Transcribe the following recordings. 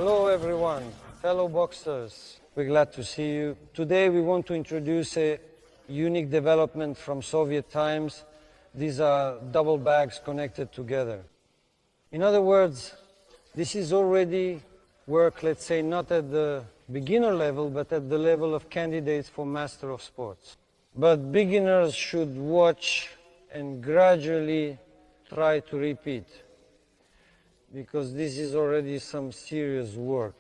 Hello everyone, fellow boxers. We're glad to see you. Today we want to introduce a unique development from Soviet times. These are double bags connected together. In other words, this is already work, let's say, not at the beginner level, but at the level of candidates for Master of Sports. But beginners should watch and gradually try to repeat, because this is already some serious work.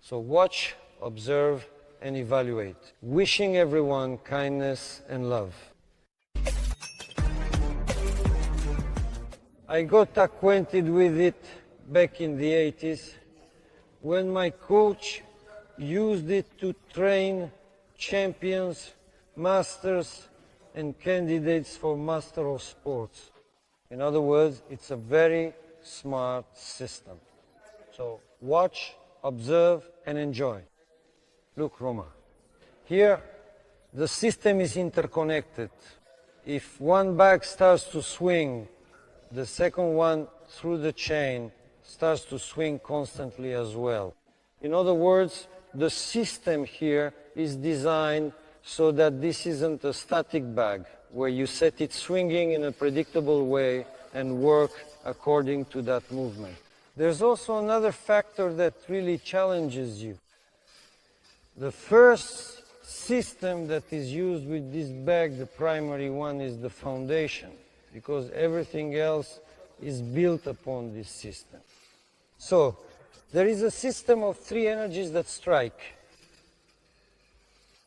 So watch, observe, and evaluate. Wishing everyone kindness and love. I got acquainted with it back in the 80s when my coach used it to train champions, masters, and candidates for Master of Sports. In other words, it's a very smart system. So watch, observe, and enjoy. Look, Roma. Here, the system is interconnected. If one bag starts to swing, the second one through the chain starts to swing constantly as well. In other words, the system here is designed so that this isn't a static bag where you set it swinging in a predictable way and work according to that movement. There's also another factor that really challenges you. The first system that is used with this bag, the primary one, is the foundation, because everything else is built upon this system. So, there is a system of three energies that strike.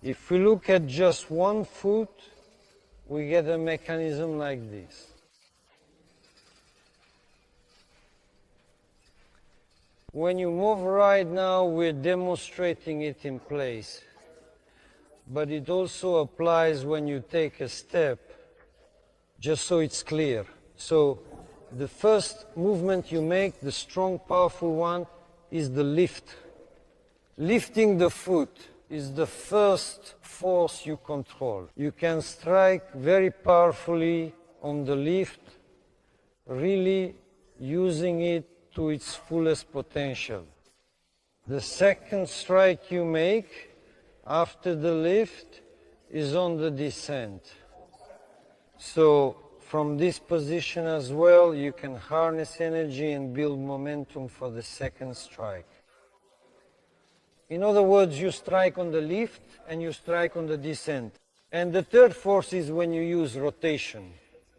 If we look at just one foot, we get a mechanism like this. When you move right now, we're demonstrating it in place. But it also applies when you take a step, just so it's clear. So the first movement you make, the strong, powerful one, is the lift. Lifting the foot is the first force you control. You can strike very powerfully on the lift, really using it to its fullest potential. The second strike you make after the lift is on the descent. So from this position as well, you can harness energy and build momentum for the second strike. In other words, you strike on the lift and you strike on the descent. And the third force is when you use rotation.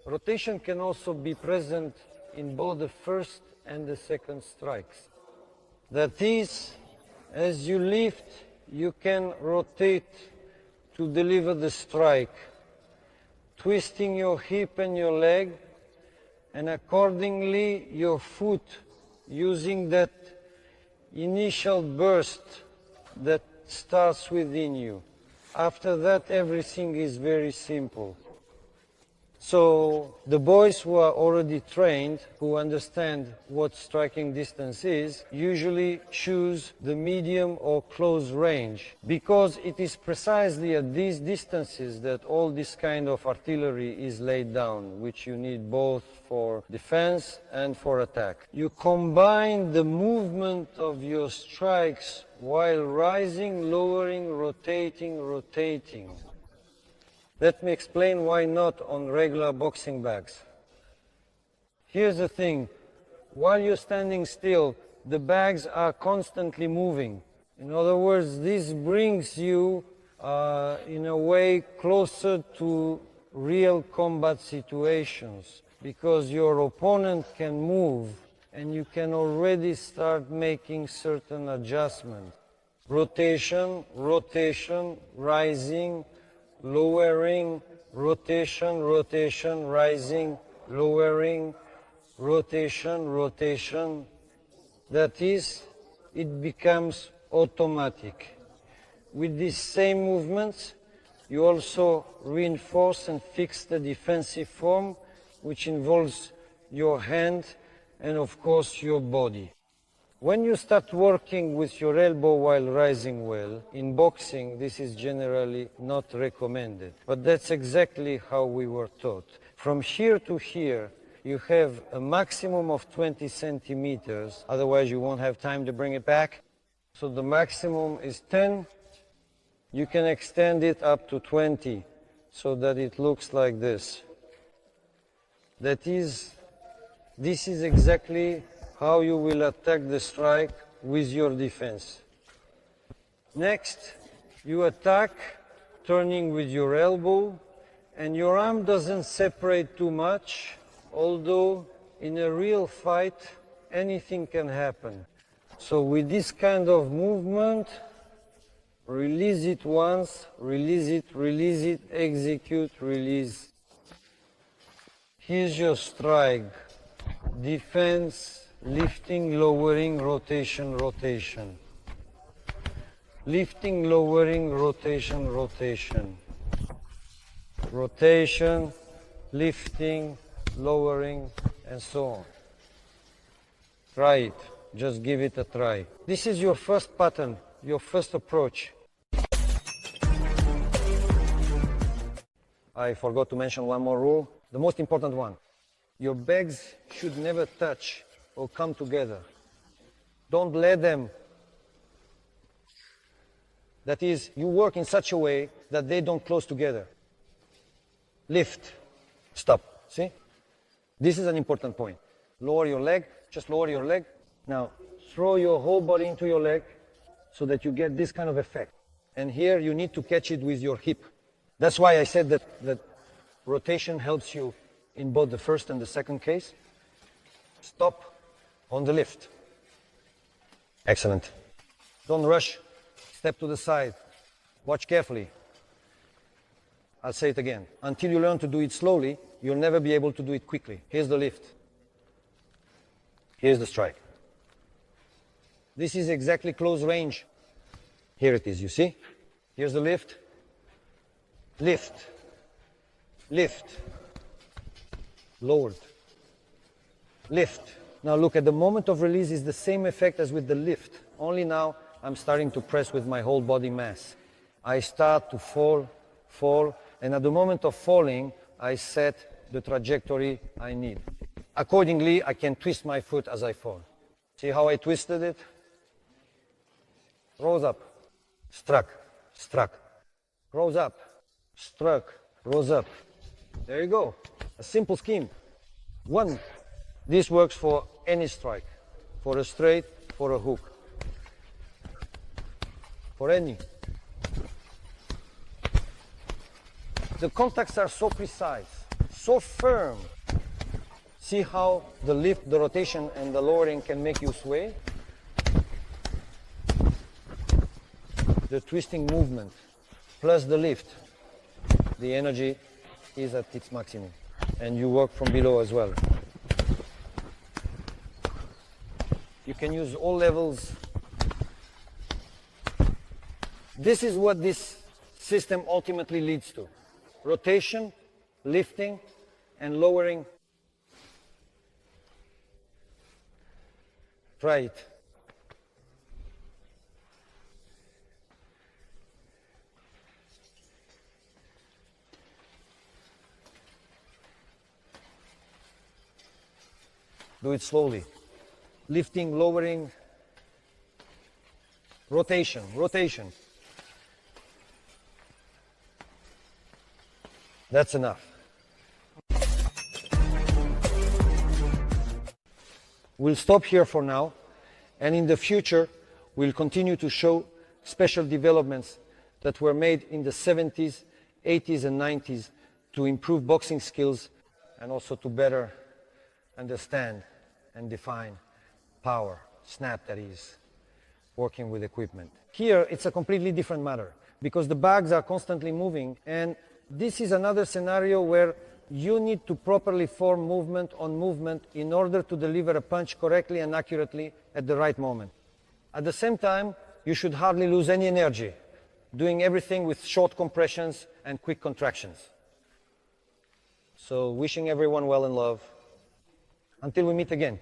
Rotation can also be present in both the first and the second strikes. That is, as you lift, you can rotate to deliver the strike, twisting your hip and your leg, and accordingly your foot, using that initial burst that starts within you. After that, everything is very simple. So the boys who are already trained, who understand what striking distance is, usually choose the medium or close range, because it is precisely at these distances that all this kind of artillery is laid down, which you need both for defense and for attack. You combine the movement of your strikes while rising, lowering, rotating. Let me explain why not on regular boxing bags. Here's the thing. While you're standing still, the bags are constantly moving. In other words, this brings you, in a way, closer to real combat situations, because your opponent can move and you can already start making certain adjustments. Rotation, rising, lowering, rotation, rising, lowering, rotation. That is, it becomes automatic. With these same movements, you also reinforce and fix the defensive form, which involves your hand and, of course, your body. When you start working with your elbow while rising well, in boxing this is generally not recommended. But that's exactly how we were taught. From here to here, you have a maximum of 20 centimeters, otherwise you won't have time to bring it back. So the maximum is 10. You can extend it up to 20 so that it looks like this. This is exactly how you will attack the strike with your defense. Next, you attack, turning with your elbow, and your arm doesn't separate too much, although in a real fight, anything can happen. So with this kind of movement, release it once, release it, execute, release. Here's your strike. Defense, lifting, lowering, rotation, rotation. Lifting, lowering, rotation, rotation. Rotation, lifting, lowering, and so on. Try it. Just give it a try. This is your first pattern, your first approach. I forgot to mention one more rule, the most important one. Your bags should never touch or come together. Don't let them. That is, you work in such a way that they don't close together. Lift, stop, see? This is an important point. Lower your leg, just lower your leg. Now, throw your whole body into your leg so that you get this kind of effect. And here you need to catch it with your hip. That's why I said that rotation helps you in both the first and the second case. Stop on the lift. Excellent. Don't rush. Step to the side. Watch carefully. I'll say it again. Until you learn to do it slowly, you'll never be able to do it quickly. Here's the lift. Here's the strike. This is exactly close range. Here it is, you see? Here's the lift. Lift. Lift. Lowered. Lift. Now look, at the moment of release is the same effect as with the lift. Only now I'm starting to press with my whole body mass. I start to fall, and at the moment of falling, I set the trajectory I need. Accordingly, I can twist my foot as I fall. See how I twisted it? Rose up, struck, struck. Rose up, struck, rose up. There you go. A simple scheme. One. This works for any strike. For a straight, for a hook. For any. The contacts are so precise, so firm. See how the lift, the rotation, and the lowering can make you sway? The twisting movement plus the lift, the energy is at its maximum. And you work from below as well. You can use all levels. This is what this system ultimately leads to. Rotation, lifting, and lowering. Try it. Do it slowly. Lifting, lowering, rotation, rotation. That's enough. We'll stop here for now, and in the future, we'll continue to show special developments that were made in the 70s, 80s, and 90s to improve boxing skills and also to better understand and define power, snap, that is, working with equipment. Here, it's a completely different matter because the bags are constantly moving, and this is another scenario where you need to properly form movement on movement in order to deliver a punch correctly and accurately at the right moment. At the same time, you should hardly lose any energy, doing everything with short compressions and quick contractions. So wishing everyone well and love. Until we meet again.